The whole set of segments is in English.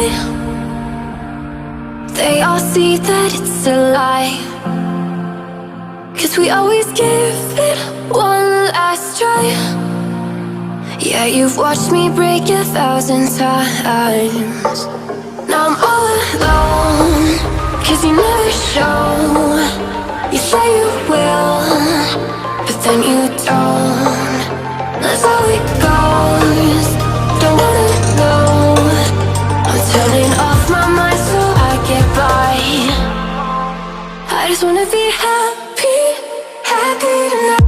fight. They all see that it's a lie, 'cause we always give it one last try. Yeah, you've watched me break 1,000 times. Now I'm all alone, 'cause you never show. You say you will, but then you don't. That's how it goes. Don't wanna know. I'm turning off my mind so I get by. I just wanna be happy, happy tonight.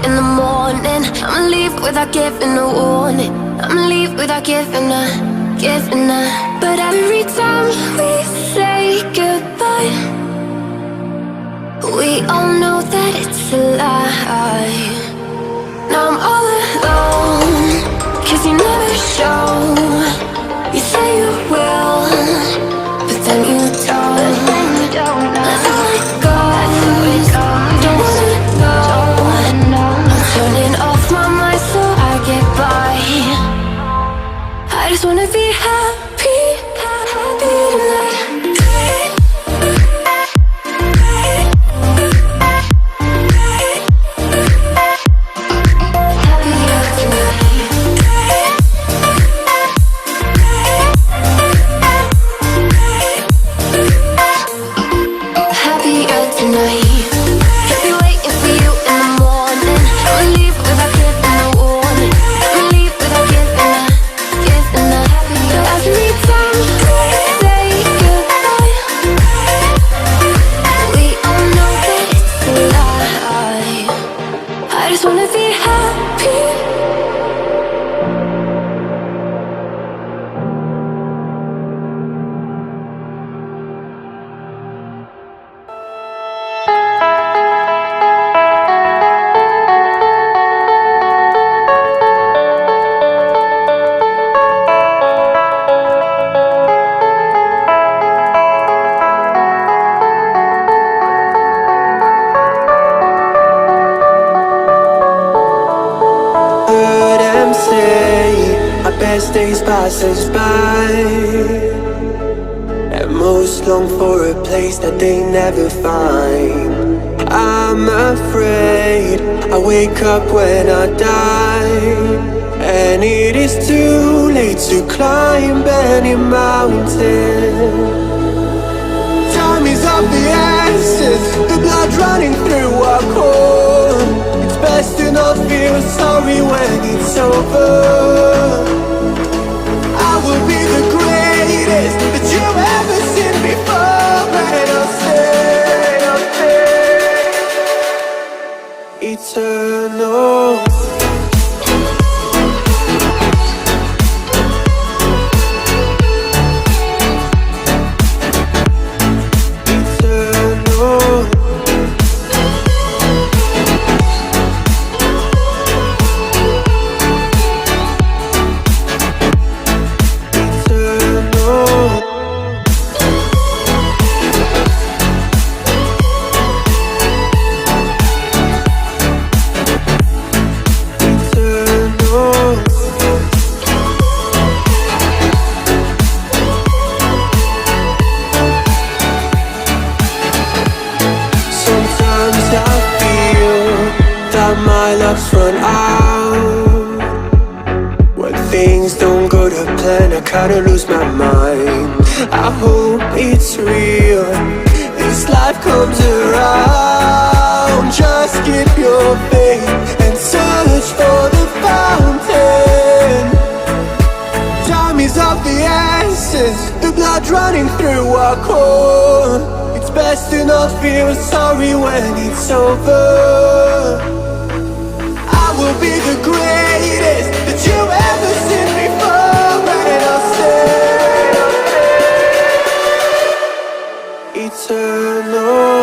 In the morning, I'ma leave without giving a warning. I'ma leave without giving a. But every time we say goodbye, we all know that it's a lie. Now I'm all alone, 'cause you never show. You say you will, but then you don't. That's how it goes. Don't wanna know. Turning off my mind so I get by. I just wanna be happy, happy tonight. Happier tonight. Days pass us by, and most long for a place that they never find. I'm afraid I wake up when I die, and it is too late to climb any mountain. Time is of the essence, the blood running through our core. It's best to not feel sorry when it's over. I will be the greatest that you've ever seen before, and I'll stay eternal. Run out when things don't go to plan. I kinda lose my mind. I hope it's real. This life comes around. Just keep your faith and search for the fountain. Time is of the essence, the blood running through our core. It's best to not feel sorry when it's over. Will be the greatest that you've ever seen before, and I'll stay eternal.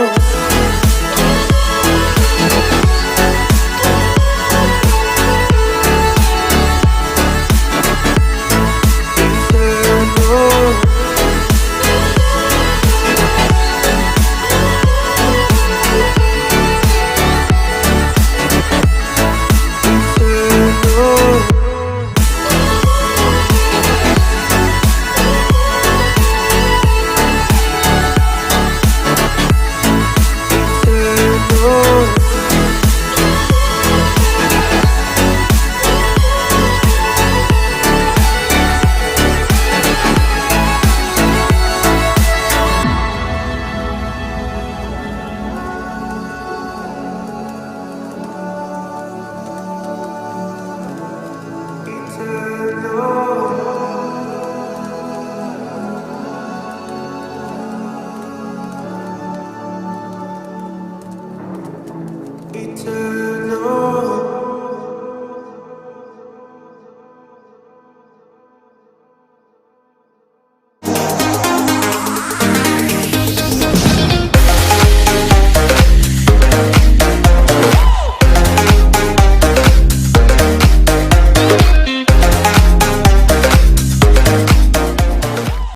eternal.